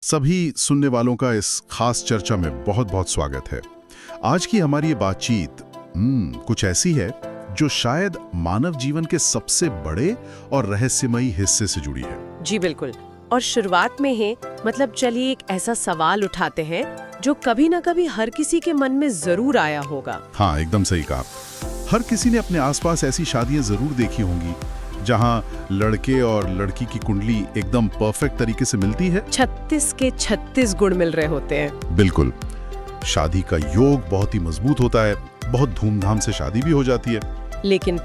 सभी सुनने वालों का इस खास चर्चा में बहुत बहुत स्वागत है। आज की हमारी ये बातचीत कुछ ऐसी है जो शायद मानव जीवन के सबसे बड़े और रहस्यमयी हिस्से से जुड़ी है। जी बिल्कुल। और शुरुआत में ही चलिए एक ऐसा सवाल उठाते हैं जो कभी ना कभी हर किसी के मन में जरूर आया होगा। हाँ, एकदम सही कहा। हर किसी ने अपने आसपास ऐसी शादियां जरूर देखी होंगी जहां लड़के और लड़की की कुंडली एकदम परफेक्ट तरीके से मिलती है। 36 के 36 गुण मिल रहे होते हैं। बिल्कुल। शादी का योग बहुत ही मजबूत होता है, बहुत धूमधाम से शादी भी हो जाती है। लेकिन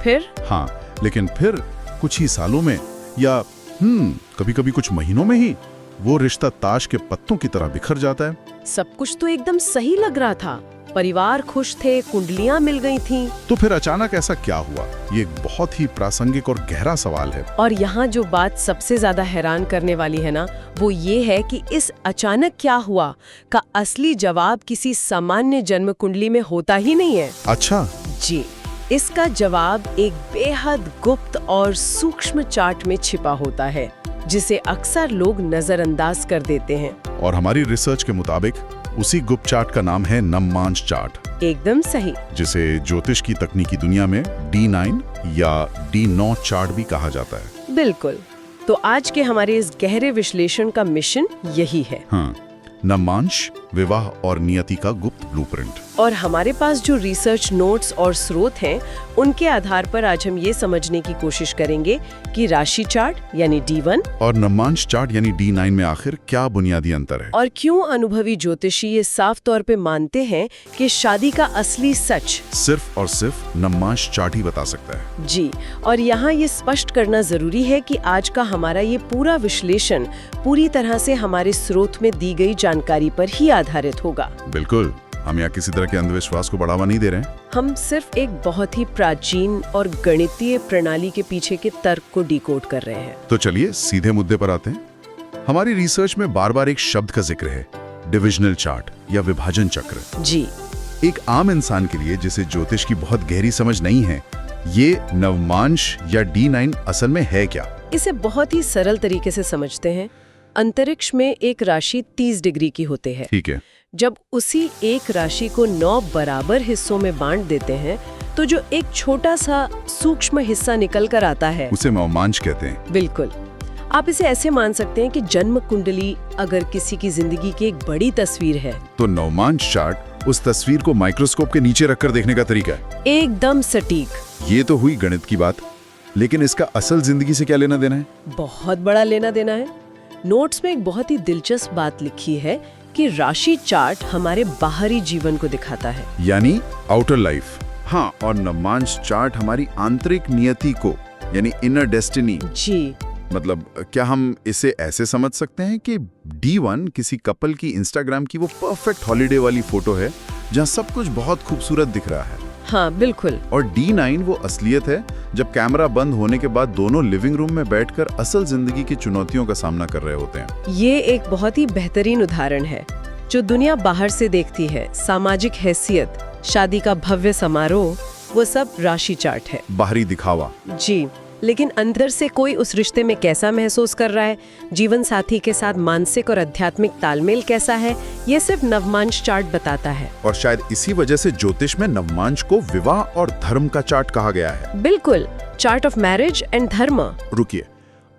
फिर कुछ ही सालों में या कभी-कभी कुछ महीनों में ही वो रिश्ता ताश के पत्तों की तरह बिखर जाता है। सब कुछ तो एकदम सही लग रहा था, परिवार खुश थे, कुंडलियां मिल गई थीं। तो फिर अचानक ऐसा क्या हुआ? ये एक बहुत ही प्रासंगिक और गहरा सवाल है। और यहाँ जो बात सबसे ज्यादा हैरान करने वाली है ना, वो ये है कि इस अचानक क्या हुआ का असली जवाब किसी सामान्य जन्म कुंडली में होता ही नहीं है। अच्छा जी, इसका जवाब एक बेहद गुप्त और सूक्ष्म चार्ट में छिपा होता है, जिसे अक्सर लोग नजरअंदाज कर देते हैं। और हमारी रिसर्च के मुताबिक उसी गुप्त चार्ट का नाम है नवमांश चार्ट। एकदम सही। जिसे ज्योतिष की तकनीकी दुनिया में D9 या D9 चार्ट भी कहा जाता है। बिल्कुल। तो आज के हमारे इस गहरे विश्लेषण का मिशन यही है। नवमांश, विवाह और नियति का गुप्त ब्लूप्रिंट। और हमारे पास जो रिसर्च नोट्स और स्रोत हैं, उनके आधार पर आज हम ये समझने की कोशिश करेंगे कि राशि चार्ट यानी D1 और नवमांश चार्ट यानी D9 में आखिर क्या बुनियादी अंतर है, और क्यों अनुभवी ज्योतिषी ये साफ तौर पे मानते हैं कि शादी का असली सच सिर्फ और सिर्फ नवमांश चार्ट ही बता सकता है। जी, और यहाँ ये स्पष्ट करना जरूरी है कि आज का हमारा ये पूरा विश्लेषण पूरी तरह से हमारे स्रोत में दी गई जानकारी पर ही आधारित होगा। बिल्कुल, हम यहाँ किसी तरह के अंधविश्वास को बढ़ावा नहीं दे रहे हैं। हम सिर्फ एक बहुत ही प्राचीन और गणितीय प्रणाली के पीछे के तर्क को डिकोड कर रहे हैं। तो चलिए सीधे मुद्दे पर आते हैं। हमारी रिसर्च में बार बार एक शब्द का जिक्र है, डिविजनल चार्ट या विभाजन चक्र। जी, एक आम इंसान के लिए जिसे ज्योतिष की बहुत गहरी समझ नहीं है, ये नवमांश या D9 असल में है क्या? इसे बहुत ही सरल तरीके से समझते हैं। अंतरिक्ष में एक राशि 30 डिग्री की होती है। ठीक है। जब उसी एक राशि को 9 बराबर हिस्सों में बांट देते हैं, तो जो एक छोटा सा सूक्ष्म हिस्सा निकल कर आता है, उसे नवमांश कहते हैं। बिल्कुल। आप इसे ऐसे मान सकते हैं कि जन्म कुंडली अगर किसी की जिंदगी की एक बड़ी तस्वीर है, तो नवमांश चार्ट उस तस्वीर को माइक्रोस्कोप के नीचे रखकर देखने का तरीका है। एकदम सटीक। ये तो हुई गणित की बात, लेकिन इसका असल जिंदगी से क्या लेना देना है? बहुत बड़ा लेना देना है। नोट्स में एक बहुत ही दिलचस्प बात लिखी है कि राशि चार्ट हमारे बाहरी जीवन को दिखाता है, यानी आउटर लाइफ। हाँ, और नवमांश चार्ट हमारी आंतरिक नियति को, यानी इनर डेस्टिनी। जी, मतलब क्या हम इसे ऐसे समझ सकते हैं कि D1 किसी कपल की इंस्टाग्राम की वो परफेक्ट हॉलिडे वाली फोटो है जहाँ सब कुछ बहुत खूबसूरत दिख रहा है। हाँ बिल्कुल। और D9 वो असलियत है जब कैमरा बंद होने के बाद दोनों लिविंग रूम में बैठकर असल जिंदगी की चुनौतियों का सामना कर रहे होते हैं। ये एक बहुत ही बेहतरीन उदाहरण है। जो दुनिया बाहर से देखती है, सामाजिक हैसियत, शादी का भव्य समारोह, वो सब राशि चार्ट है, बाहरी दिखावा। जी, लेकिन अंदर से कोई उस रिश्ते में कैसा महसूस कर रहा है, जीवन साथी के साथ मानसिक और आध्यात्मिक तालमेल कैसा है, ये सिर्फ नवमांश चार्ट बताता है। और शायद इसी वजह से ज्योतिष में नवमांश को विवाह और धर्म का चार्ट कहा गया है। बिल्कुल, चार्ट ऑफ मैरिज एंड धर्म। रुकिए,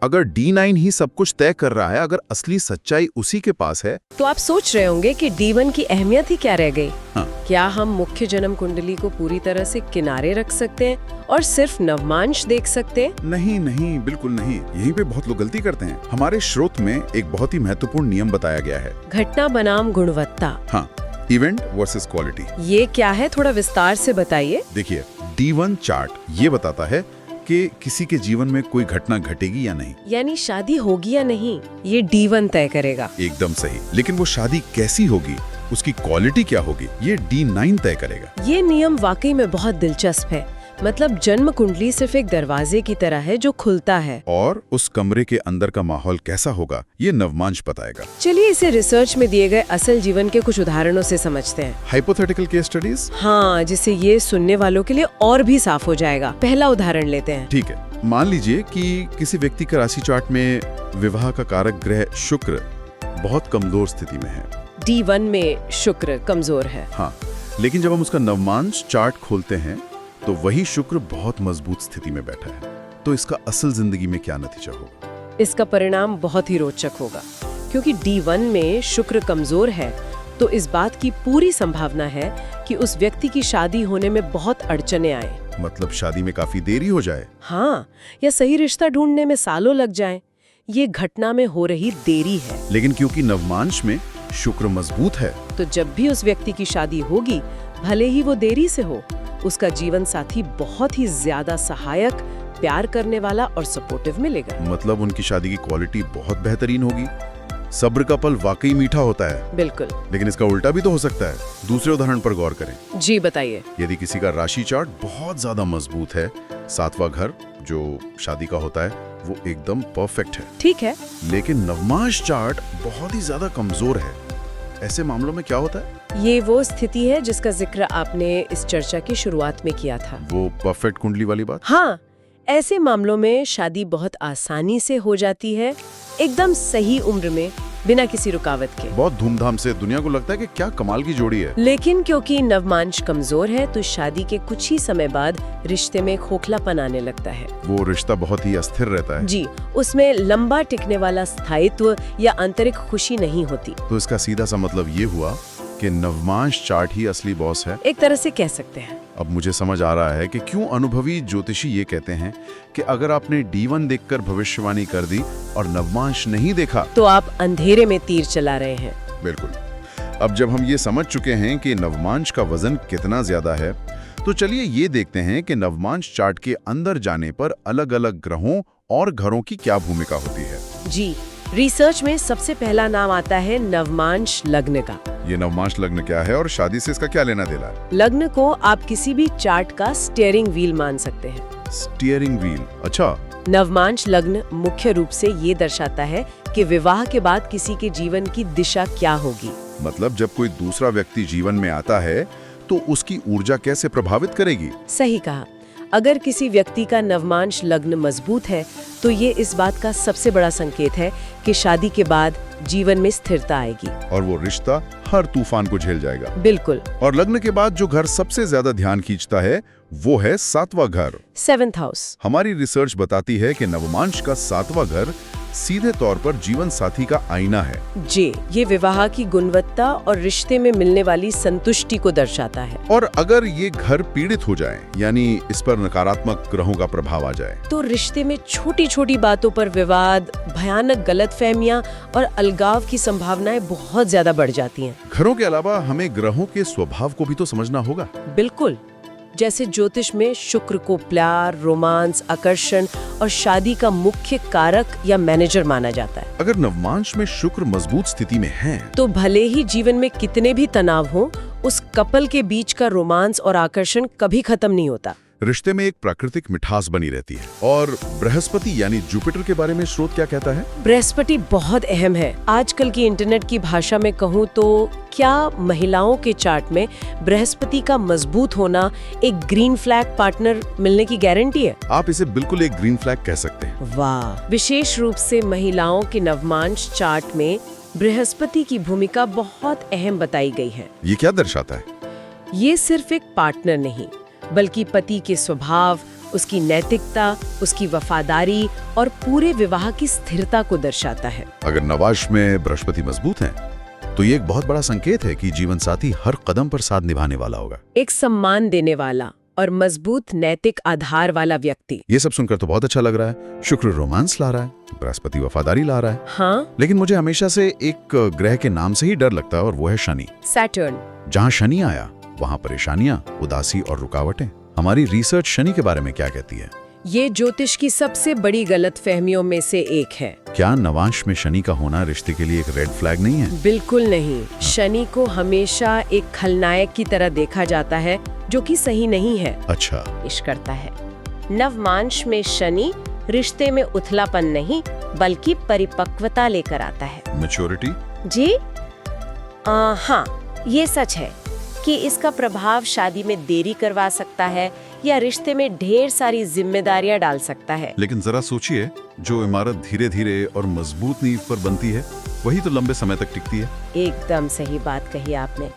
अगर D9 ही सब कुछ तय कर रहा है, अगर असली सच्चाई उसी के पास है, तो आप सोच रहे होंगे कि D1 की अहमियत ही क्या रह गई। हाँ। क्या हम मुख्य जन्म कुंडली को पूरी तरह से किनारे रख सकते हैं और सिर्फ नवमांश देख सकते हैं? नहीं नहीं, बिल्कुल नहीं। यहीं पे बहुत लोग गलती करते हैं। हमारे स्रोत में एक बहुत ही महत्वपूर्ण नियम बताया गया है, घटना बनाम गुणवत्ता। हाँ, इवेंट वर्सेस क्वालिटी। ये क्या है, थोड़ा विस्तार से बताइए। देखिए, D1 चार्ट ये बताता है कि किसी के जीवन में कोई घटना घटेगी या नहीं, यानी शादी होगी या नहीं, ये D1 तय करेगा। एकदम सही। लेकिन वो शादी कैसी होगी, उसकी क्वालिटी क्या होगी, ये D9 तय करेगा। ये नियम वाकई में बहुत दिलचस्प है। मतलब जन्म कुंडली सिर्फ एक दरवाजे की तरह है जो खुलता है, और उस कमरे के अंदर का माहौल कैसा होगा, ये नवमांश बताएगा। चलिए इसे रिसर्च में दिए गए असल जीवन के कुछ उदाहरणों से समझते हैं। Hypothetical case studies. हाँ, जिससे ये सुनने वालों के लिए और भी साफ हो जाएगा। पहला उदाहरण लेते हैं। ठीक है, मान लीजिए कि किसी व्यक्ति का राशि चार्ट में विवाह का कारक ग्रह शुक्र बहुत कमजोर स्थिति में है। D1 में शुक्र कमजोर है। हाँ, लेकिन जब हम उसका नवमांश चार्ट खोलते हैं तो वही शुक्र बहुत मजबूत स्थिति में बैठा है। तो इसका असल जिंदगी में क्या नतीजा होगा? इसका परिणाम बहुत ही रोचक होगा, क्योंकि D1 में शुक्र कमजोर है तो इस बात की पूरी संभावना है कि उस व्यक्ति की शादी होने में बहुत अड़चने आए। मतलब शादी में काफी देरी हो जाए। हाँ, या सही रिश्ता ढूंढने में सालों लग जाएं। ये घटना में हो रही देरी है। लेकिन क्योंकि नवमांश में शुक्र मजबूत है, तो जब भी उस व्यक्ति की शादी होगी, भले ही वो देरी से हो, उसका जीवन साथी बहुत ही ज्यादा सहायक, प्यार करने वाला और सपोर्टिव मिलेगा। मतलब उनकी शादी की क्वालिटी बहुत बेहतरीन होगी। सब्र का फल वाकई मीठा होता है। बिल्कुल। लेकिन इसका उल्टा भी तो हो सकता है। दूसरे उदाहरण पर गौर करें। जी बताइए। यदि किसी का राशि चार्ट बहुत ज्यादा मजबूत है, 7वां घर जो शादी का होता है वो एकदम परफेक्ट है, ठीक है, लेकिन नवमांश चार्ट बहुत ही ज्यादा कमजोर है, ऐसे मामलों में क्या होता है? ये वो स्थिति है जिसका जिक्र आपने इस चर्चा की शुरुआत में किया था। वो परफेक्ट कुंडली वाली बात। हाँ, ऐसे मामलों में शादी बहुत आसानी से हो जाती है, एकदम सही उम्र में, बिना किसी रुकावट के। बहुत धूमधाम से, दुनिया को लगता है कि क्या कमाल की जोड़ी है। लेकिन क्योंकि नवमांश कमजोर है तो शादी के कुछ ही समय बाद रिश्ते में खोखलापन आने लगता है। वो रिश्ता बहुत ही अस्थिर रहता है। जी, उसमें लंबा टिकने वाला स्थायित्व या आंतरिक खुशी नहीं होती। तो इसका सीधा सा मतलब ये हुआ कि नवमांश चार्ट ही असली बॉस है। एक तरह से कह सकते हैं। अब मुझे समझ आ रहा है कि क्यों अनुभवी ज्योतिषी ये कहते हैं कि अगर आपने D1 देखकर भविष्यवाणी कर दी और नवमांश नहीं देखा तो आप अंधेरे में तीर चला रहे हैं। बिल्कुल। अब जब हम ये समझ चुके हैं कि नवमांश का वजन कितना ज्यादा है, तो चलिए ये देखते हैं कि नवमांश चार्ट के अंदर जाने पर अलग-अलग ग्रहों और घरों की क्या भूमिका होती है। जी, रिसर्च में सबसे पहला नाम आता है नवमांश लग्न का। ये नवमांश लग्न क्या है और शादी से इसका क्या लेना देना है? लग्न को आप किसी भी चार्ट का स्टीयरिंग व्हील मान सकते हैं। स्टीयरिंग व्हील, अच्छा। नवमांश लग्न मुख्य रूप से ये दर्शाता है कि विवाह के बाद किसी के जीवन की दिशा क्या होगी। मतलब जब कोई दूसरा व्यक्ति जीवन में आता है तो उसकी ऊर्जा कैसे प्रभावित करेगी? सही कहा। अगर किसी व्यक्ति का नवमांश लग्न मजबूत है तो ये इस बात का सबसे बड़ा संकेत है कि शादी के बाद जीवन में स्थिरता आएगी और वो रिश्ता हर तूफान को झेल जाएगा। बिल्कुल। और लग्न के बाद जो घर सबसे ज्यादा ध्यान खींचता है वो है 7वां घर, 7th हाउस। हमारी रिसर्च बताती है कि नवमांश का 7वां घर सीधे तौर पर जीवन साथी का आईना है। जी, ये विवाह की गुणवत्ता और रिश्ते में मिलने वाली संतुष्टि को दर्शाता है। और अगर ये घर पीड़ित हो जाए, यानी इस पर नकारात्मक ग्रहों का प्रभाव आ जाए, तो रिश्ते में छोटी छोटी बातों पर विवाद, भयानक गलतफहमियां और अलगाव की संभावनाएं बहुत ज्यादा बढ़ जाती हैं। घरों के अलावा हमें ग्रहों के स्वभाव को भी तो समझना होगा। बिल्कुल। जैसे ज्योतिष में शुक्र को प्यार, रोमांस, आकर्षण और शादी का मुख्य कारक या मैनेजर माना जाता है। अगर नवमांश में शुक्र मजबूत स्थिति में है तो भले ही जीवन में कितने भी तनाव हो, उस कपल के बीच का रोमांस और आकर्षण कभी खत्म नहीं होता। रिश्ते में एक प्राकृतिक मिठास बनी रहती है। और बृहस्पति यानी जुपिटर के बारे में स्रोत क्या कहता है? बृहस्पति बहुत अहम है। आजकल की इंटरनेट की भाषा में कहूँ तो क्या महिलाओं के चार्ट में बृहस्पति का मजबूत होना एक ग्रीन फ्लैग पार्टनर मिलने की गारंटी है? आप इसे बिल्कुल एक ग्रीन फ्लैग कह सकते हैं। वाह! विशेष रूप से महिलाओं के नवमांश चार्ट में बृहस्पति की भूमिका बहुत अहम बताई गई है। ये क्या दर्शाता है? ये सिर्फ एक पार्टनर नहीं, बल्कि पति के स्वभाव, उसकी नैतिकता, उसकी वफादारी और पूरे विवाह की स्थिरता को दर्शाता है। अगर नवांश में बृहस्पति मजबूत हैं, तो ये एक बहुत बड़ा संकेत है कि जीवन साथी हर कदम पर साथ निभाने वाला होगा। एक सम्मान देने वाला और मजबूत नैतिक आधार वाला व्यक्ति। ये सब सुनकर तो बहुत अच्छा लग रहा है। शुक्र रोमांस ला रहा है, बृहस्पति वफादारी ला रहा है। हाँ, लेकिन मुझे हमेशा से एक ग्रह के नाम से ही डर लगता है और वो है शनि। सैटर्न। जहाँ शनि आया वहाँ परेशानियां, उदासी और रुकावटें। हमारी रिसर्च शनि के बारे में क्या कहती है? ये ज्योतिष की सबसे बड़ी गलतफहमियों में से एक है। क्या नवांश में शनि का होना रिश्ते के लिए एक रेड फ्लैग नहीं है? बिल्कुल नहीं। शनि को हमेशा एक खलनायक की तरह देखा जाता है, जो कि सही नहीं है। अच्छा। इश करता है। नवमांश में शनि रिश्ते में उथलापन नहीं, बल्कि परिपक्वता लेकर आता है। मैच्योरिटी? जी हाँ, ये सच है कि इसका प्रभाव शादी में देरी करवा सकता है या रिश्ते में ढेर सारी जिम्मेदारियां डाल सकता है। लेकिन जरा सोचिए, जो इमारत धीरे धीरे और मजबूत नींव पर बनती है वही तो लंबे समय तक टिकती है। एकदम सही बात कही आपने।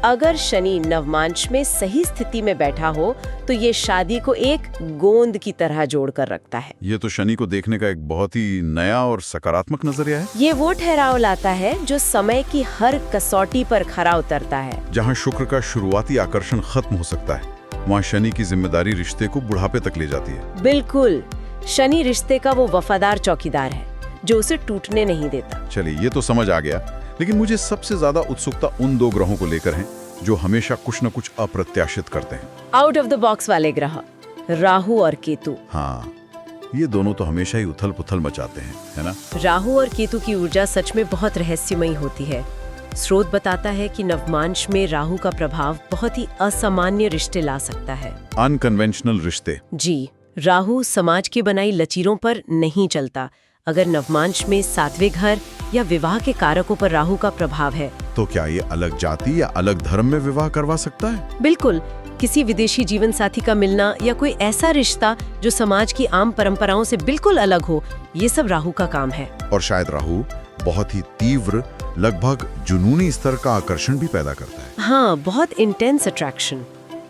अगर शनि नवमांश में सही स्थिति में बैठा हो तो ये शादी को एक गोंद की तरह जोड़ कर रखता है। ये तो शनि को देखने का एक बहुत ही नया और सकारात्मक नजरिया है। ये वो ठहराव लाता है जो समय की हर कसौटी पर खरा उतरता है। जहाँ शुक्र का शुरुआती आकर्षण खत्म हो सकता है, वहाँ शनि की जिम्मेदारी रिश्ते को बुढ़ापे तक ले जाती है। बिल्कुल, शनि रिश्ते का वो वफादार चौकीदार है जो उसे टूटने नहीं देता। चलिए, ये तो समझ आ गया, लेकिन मुझे सबसे ज्यादा उत्सुकता उन दो ग्रहों को लेकर है जो हमेशा कुछ न कुछ अप्रत्याशित करते हैं। आउट ऑफ द बॉक्स वाले ग्रह राहु और केतु। हाँ, ये दोनों तो हमेशा ही उथल पुथल मचाते हैं, है ना? राहु और केतु की ऊर्जा सच में बहुत रहस्यमयी होती है। स्रोत बताता है कि नवमांश में राहु का प्रभाव बहुत ही असामान्य रिश्ते ला सकता है। अनकन्वेंशनल रिश्ते। जी, राहु समाज की बनाई लकीरों पर नहीं चलता। अगर नवमांश में 7वें घर या विवाह के कारकों पर राहु का प्रभाव है तो क्या ये अलग जाति या अलग धर्म में विवाह करवा सकता है? बिल्कुल, किसी विदेशी जीवन साथी का मिलना या कोई ऐसा रिश्ता जो समाज की आम परंपराओं से बिल्कुल अलग हो, ये सब राहु का काम है। और शायद राहु बहुत ही तीव्र, लगभग जुनूनी स्तर का आकर्षण भी पैदा करता है। हाँ, बहुत इंटेंस अट्रैक्शन।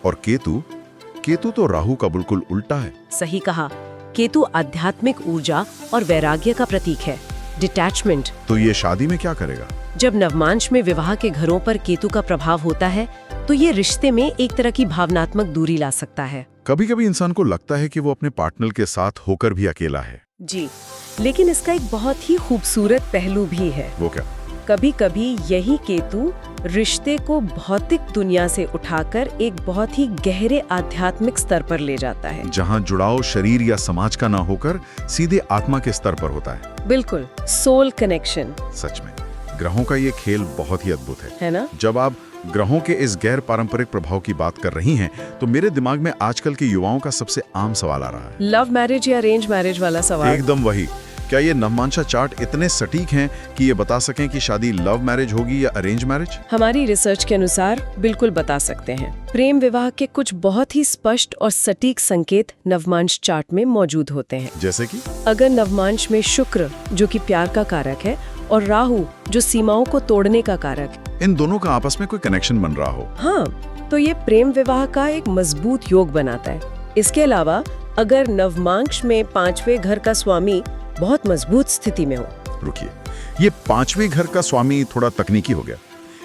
और केतु तो राहु का बिल्कुल उल्टा है। सही कहा, केतु आध्यात्मिक ऊर्जा और वैराग्य का प्रतीक है, डिटैचमेंट। तो ये शादी में क्या करेगा? जब नवमांश में विवाह के घरों पर केतु का प्रभाव होता है तो ये रिश्ते में एक तरह की भावनात्मक दूरी ला सकता है। कभी-कभी इंसान को लगता है कि वो अपने पार्टनर के साथ होकर भी अकेला है। जी, लेकिन इसका एक बहुत ही खूबसूरत पहलू भी है। वो क्या? कभी-कभी यही केतु रिश्ते को भौतिक दुनिया से उठाकर एक बहुत ही गहरे आध्यात्मिक स्तर पर ले जाता है, जहाँ जुड़ाव शरीर या समाज का ना होकर सीधे आत्मा के स्तर पर होता है। बिल्कुल, सोल कनेक्शन। सच में ग्रहों का ये खेल बहुत ही अद्भुत है ना? जब आप ग्रहों के इस गैर पारंपरिक प्रभाव की बात कर रही हैं, तो मेरे दिमाग में आजकल के युवाओं का सबसे आम सवाल आ रहा है। लव मैरिज या अरेंज मैरिज वाला सवाल। एकदम वही। क्या ये नवमांशा चार्ट इतने सटीक हैं कि ये बता सकें कि शादी लव मैरिज होगी या अरेंज मैरिज? हमारी रिसर्च के अनुसार बिल्कुल बता सकते हैं। प्रेम विवाह के कुछ बहुत ही स्पष्ट और सटीक संकेत नवमांश चार्ट में मौजूद होते हैं। जैसे कि अगर नवमांश में शुक्र, जो कि प्यार का कारक है, और राहु, जो सीमाओं को तोड़ने का कारक, इन दोनों का आपस में कोई कनेक्शन बन रहा हो। हाँ, तो ये प्रेम विवाह का एक मजबूत योग बनाता है। इसके अलावा अगर नवमांश में 5वें घर का स्वामी बहुत मजबूत स्थिति में हो। रुकिए, ये 5वें घर का स्वामी थोड़ा तकनीकी हो गया।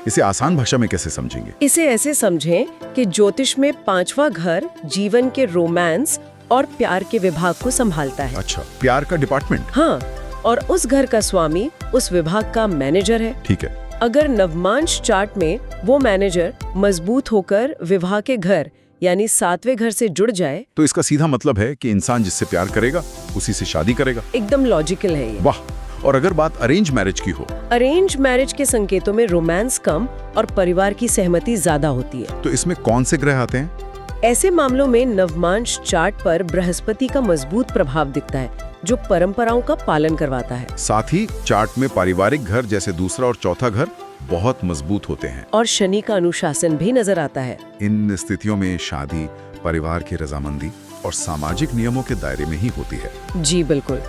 इसे आसान भाषा में कैसे समझेंगे? इसे ऐसे समझें कि ज्योतिष में 5वां घर जीवन के रोमांस और प्यार के विभाग को संभालता है। अच्छा, प्यार का डिपार्टमेंट। हाँ, और उस घर का स्वामी उस विभाग का मैनेजर है। ठीक है। अगर नवमांश चार्ट में वो मैनेजर मजबूत होकर विवाह के घर यानी 7वें घर से जुड़ जाए तो इसका सीधा मतलब है कि इंसान जिससे प्यार करेगा उसी से शादी करेगा। एकदम लॉजिकल है ये। वाह। और अगर बात अरेंज मैरिज की हो? अरेंज मैरिज के संकेतों में रोमांस कम और परिवार की सहमति ज्यादा होती है। तो इसमें कौन से ग्रह आते हैं? ऐसे मामलों में नवमांश चार्ट पर बृहस्पति का मजबूत प्रभाव दिखता है, जो परंपराओं का पालन करवाता है। साथ ही चार्ट में पारिवारिक घर जैसे दूसरा और चौथा घर बहुत मजबूत होते हैं। और शनि का अनुशासन भी नजर आता है। इन स्थितियों में शादी परिवार की रजामंदी और सामाजिक नियमों के दायरे में ही होती है। जी बिल्कुल।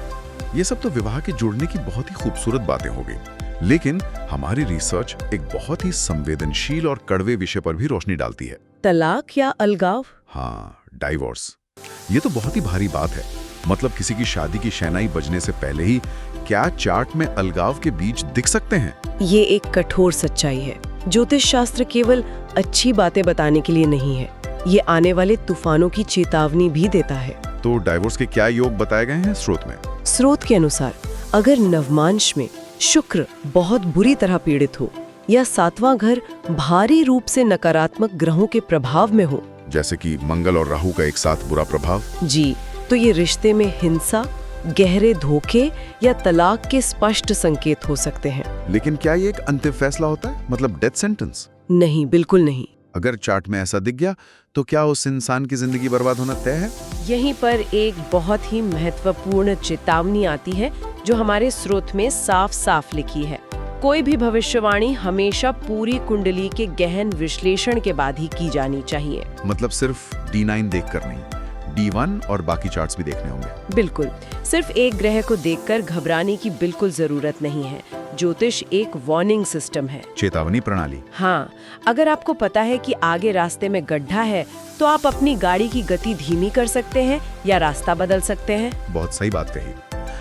ये सब तो विवाह के जुड़ने की बहुत ही खूबसूरत बातें हो गई, लेकिन हमारी रिसर्च एक बहुत ही संवेदनशील और कड़वे विषय पर भी रोशनी डालती है। तलाक या अलगाव? हाँ, डाइवोर्स। ये तो बहुत ही भारी बात है। मतलब किसी की शादी की शहनाई बजने से पहले ही क्या चार्ट में अलगाव के बीज दिख सकते हैं? ये एक कठोर सच्चाई है। ज्योतिष शास्त्र केवल अच्छी बातें बताने के लिए नहीं है, ये आने वाले तूफानों की चेतावनी भी देता है। तो डाइवोर्स के क्या योग बताए गए हैं स्रोत में? स्रोत के अनुसार अगर नवमांश में शुक्र बहुत बुरी तरह पीड़ित हो या 7वां घर भारी रूप से नकारात्मक ग्रहों के प्रभाव में हो, जैसे कि मंगल और राहु का एक साथ बुरा प्रभाव, जी, तो ये रिश्ते में हिंसा, गहरे धोखे या तलाक के स्पष्ट संकेत हो सकते हैं। लेकिन क्या ये एक अंतिम फैसला होता है, मतलब डेथ सेंटेंस? नहीं, बिल्कुल नहीं। अगर चार्ट में ऐसा दिख गया तो क्या उस इंसान की जिंदगी बर्बाद होना तय है? यहीं पर एक बहुत ही महत्वपूर्ण चेतावनी आती है जो हमारे स्रोत में साफ साफ लिखी है। कोई भी भविष्यवाणी हमेशा पूरी कुंडली के गहन विश्लेषण के बाद ही की जानी चाहिए। मतलब सिर्फ D9 देखकर नहीं, D1 और बाकी चार्ट्स भी देखने होंगे। बिल्कुल, सिर्फ एक ग्रह को देखकर घबराने की बिल्कुल जरूरत नहीं है। ज्योतिष एक वार्निंग सिस्टम है। चेतावनी प्रणाली। हाँ, अगर आपको पता है कि आगे रास्ते में गड्ढा है तो आप अपनी गाड़ी की गति धीमी कर सकते हैं या रास्ता बदल सकते हैं। बहुत सही बात कही।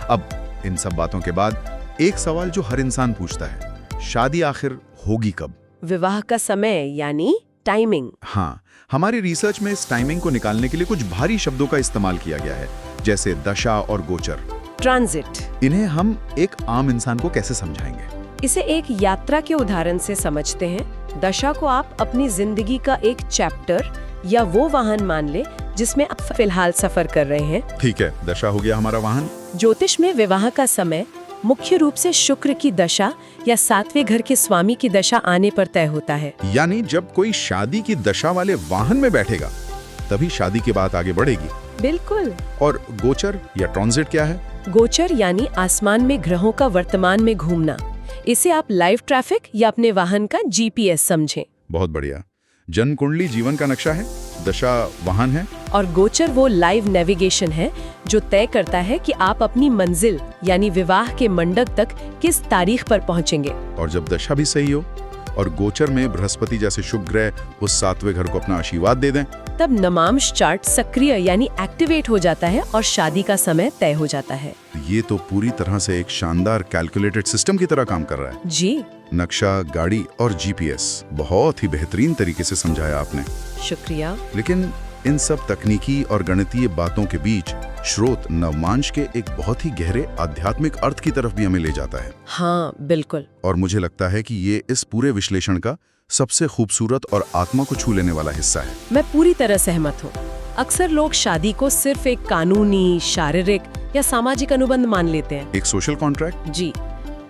अब इन सब बातों के बाद एक सवाल जो हर इंसान पूछता है, शादी आखिर होगी कब? विवाह का समय यानी टाइमिंग। हाँ, हमारी रिसर्च में इस टाइमिंग को निकालने के लिए कुछ भारी शब्दों का इस्तेमाल किया गया है, जैसे दशा और गोचर, ट्रांजिट। इन्हें हम एक आम इंसान को कैसे समझाएंगे? इसे एक यात्रा के उदाहरण से समझते हैं। दशा को आप अपनी जिंदगी का एक चैप्टर या वो वाहन मान ले जिसमें आप फिलहाल सफर कर रहे हैं। ठीक है, दशा हो गया हमारा वाहन। ज्योतिष में विवाह का समय मुख्य रूप से शुक्र की दशा या 7वें घर के स्वामी की दशा आने पर तय होता है। यानी जब कोई शादी की दशा वाले वाहन में बैठेगा तभी शादी की बात आगे बढ़ेगी। बिल्कुल। और गोचर या ट्रांजिट क्या है? गोचर यानी आसमान में ग्रहों का वर्तमान में घूमना। इसे आप लाइव ट्रैफिक या अपने वाहन का GPS समझें। बहुत बढ़िया। जन्म कुंडली जीवन का नक्शा है, दशा वाहन है, और गोचर वो लाइव नेविगेशन है जो तय करता है कि आप अपनी मंजिल यानी विवाह के मंडप तक किस तारीख पर पहुंचेंगे। और जब दशा भी सही हो और गोचर में बृहस्पति जैसे शुभ ग्रह उस 7वें घर को अपना आशीर्वाद दे दें, तब नवांश चार्ट सक्रिय यानी एक्टिवेट हो जाता है और शादी का समय तय हो जाता है। ये तो पूरी तरह से एक शानदार कैलकुलेटेड सिस्टम की तरह काम कर रहा है। जी, नक्शा, गाड़ी और GPS, बहुत ही बेहतरीन तरीके से समझाया आपने। शुक्रिया। लेकिन इन सब तकनीकी और गणितीय बातों के बीच स्रोत नवमांश के एक बहुत ही गहरे आध्यात्मिक अर्थ की तरफ भी हमें ले जाता है। हाँ, बिल्कुल। और मुझे लगता है कि ये इस पूरे विश्लेषण का सबसे खूबसूरत और आत्मा को छू लेने वाला हिस्सा है। मैं पूरी तरह सहमत हूँ। अक्सर लोग शादी को सिर्फ एक कानूनी, शारीरिक या सामाजिक अनुबंध मान लेते हैं। एक सोशल कॉन्ट्रैक्ट। जी,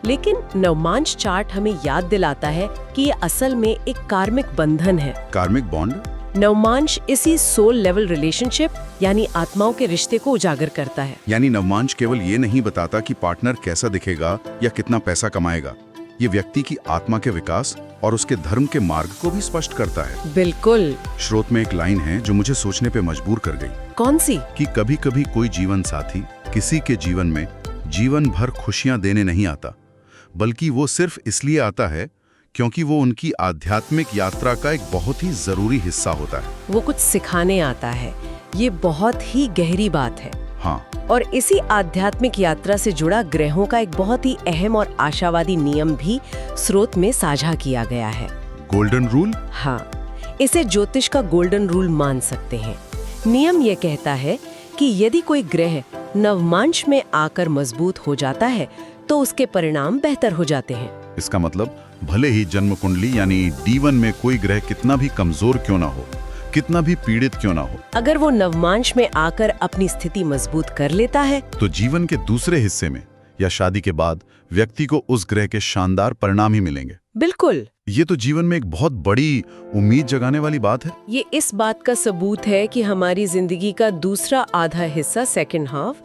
लेकिन नवमांश चार्ट हमें याद दिलाता है कि ये असल में एक कार्मिक बंधन है। कार्मिक बॉन्ड। नवमांश इसी सोल लेवल रिलेशनशिप यानी आत्माओं के रिश्ते को उजागर करता है। यानी नवमांश केवल ये नहीं बताता कि पार्टनर कैसा दिखेगा या कितना पैसा कमाएगा, ये व्यक्ति की आत्मा के विकास और उसके धर्म के मार्ग को भी स्पष्ट करता है। बिल्कुल। स्रोत में एक लाइन है जो मुझे सोचने पे मजबूर कर गई। कौन सी? कि कभी-कभी कोई जीवन साथी किसी के जीवन में जीवन भर खुशियां देने नहीं आता, बल्कि वो सिर्फ इसलिए आता है क्योंकि वो उनकी आध्यात्मिक यात्रा का एक बहुत ही जरूरी हिस्सा होता है। वो कुछ सिखाने आता है। ये बहुत ही गहरी बात है। हाँ, और इसी आध्यात्मिक यात्रा से जुड़ा ग्रहों का एक बहुत ही अहम और आशावादी नियम भी स्रोत में साझा किया गया है। Golden rule. हाँ, इसे ज्योतिष का गोल्डन रूल मान सकते हैं। नियम ये कहता है कि यदि कोई ग्रह नवमांश में आकर मजबूत हो जाता है तो उसके परिणाम बेहतर हो जाते हैं। इसका मतलब भले ही जन्म कुंडली यानी D1 में कोई ग्रह कितना भी कमजोर क्यों ना हो, कितना भी पीड़ित क्यों ना हो, अगर वो नवमांश में आकर अपनी स्थिति मजबूत कर लेता है तो जीवन के दूसरे हिस्से में या शादी के बाद व्यक्ति को उस ग्रह के शानदार परिणाम ही मिलेंगे। बिल्कुल। ये तो जीवन में एक बहुत बड़ी उम्मीद जगाने वाली बात है। ये इस बात का सबूत है कि हमारी जिंदगी का दूसरा आधा हिस्सा, सेकंड हाफ,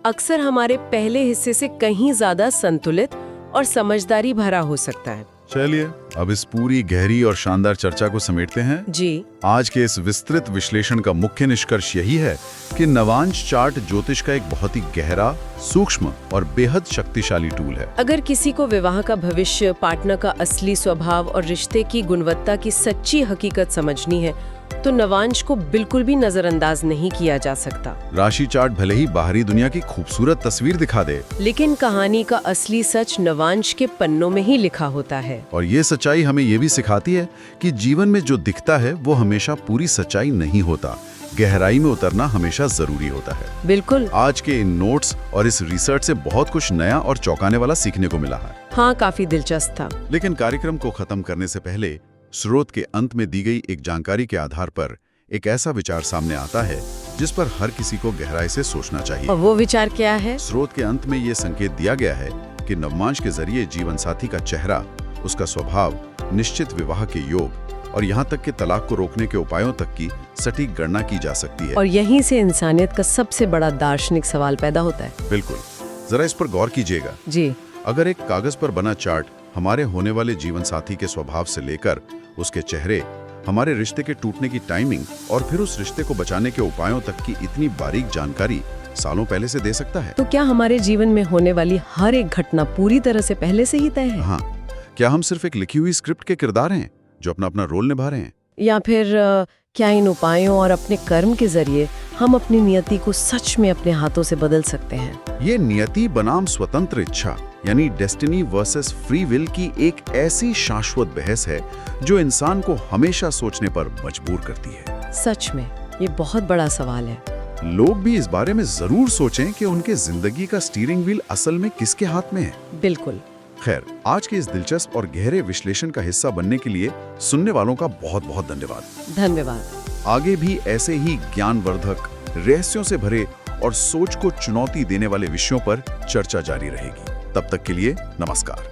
अक्सर हमारे पहले हिस्से से कहीं ज्यादा संतुलित और समझदारी भरा हो सकता है। चलिए अब इस पूरी गहरी और शानदार चर्चा को समेटते हैं। जी, आज के इस विस्तृत विश्लेषण का मुख्य निष्कर्ष यही है कि नवांश चार्ट ज्योतिष का एक बहुत ही गहरा, सूक्ष्म और बेहद शक्तिशाली टूल है। अगर किसी को विवाह का भविष्य, पार्टनर का असली स्वभाव और रिश्ते की गुणवत्ता की सच्ची हकीकत समझनी है तो नवांश को बिल्कुल भी नजरअंदाज नहीं किया जा सकता। राशि चार्ट भले ही बाहरी दुनिया की खूबसूरत तस्वीर दिखा दे, लेकिन कहानी का असली सच नवांश के पन्नों में ही लिखा होता है। और ये सच्चाई हमें ये भी सिखाती है कि जीवन में जो दिखता है वो हमेशा पूरी सच्चाई नहीं होता। गहराई में उतरना हमेशा जरूरी होता है। बिल्कुल। आज के इन नोट्स और इस रिसर्च से बहुत कुछ नया और चौंकाने वाला सीखने को मिला है। हाँ, काफी दिलचस्प था। लेकिन कार्यक्रम को खत्म करने से पहले स्रोत के अंत में दी गई एक जानकारी के आधार पर एक ऐसा विचार सामने आता है जिस पर हर किसी को गहराई से सोचना चाहिए। और वो विचार क्या है? स्रोत के अंत में ये संकेत दिया गया है कि नवमांश के जरिए जीवन साथी का चेहरा, उसका स्वभाव, निश्चित विवाह के योग और यहाँ तक कि तलाक को रोकने के उपायों तक की सटीक गणना की जा सकती है। और यहीं से इंसानियत का सबसे बड़ा दार्शनिक सवाल पैदा होता है। बिल्कुल, जरा इस पर गौर कीजिएगा। जी, अगर एक कागज पर बना चार्ट हमारे होने वाले जीवन साथी के स्वभाव से लेकर उसके चेहरे, हमारे रिश्ते के टूटने की टाइमिंग और फिर उस रिश्ते को बचाने के उपायों तक की इतनी बारीक जानकारी सालों पहले से दे सकता है। तो क्या हमारे जीवन में होने वाली हर एक घटना पूरी तरह से पहले से ही तय है? हाँ, क्या हम सिर्फ एक लिखी हुई स्क्रिप्ट के किरदार हैं जो अपना अपना रोल निभा रहे हैं? या फिर क्या इन उपायों और अपने कर्म के जरिए हम अपनी नियति को सच में अपने हाथों से बदल सकते हैं? ये नियति बनाम स्वतंत्र इच्छा यानी डेस्टिनी वर्सेस फ्री विल की एक ऐसी शाश्वत बहस है जो इंसान को हमेशा सोचने पर मजबूर करती है। सच में ये बहुत बड़ा सवाल है। लोग भी इस बारे में जरूर सोचें कि उनके जिंदगी का स्टीयरिंग व्हील असल में किसके हाथ में है। बिल्कुल। खैर, आज के इस दिलचस्प और गहरे विश्लेषण का हिस्सा बनने के लिए सुनने वालों का बहुत बहुत धन्यवाद। धन्यवाद। आगे भी ऐसे ही ज्ञानवर्धक, रहस्यों से भरे और सोच को चुनौती देने वाले विषयों पर चर्चा जारी रहेगी। तब तक के लिए नमस्कार।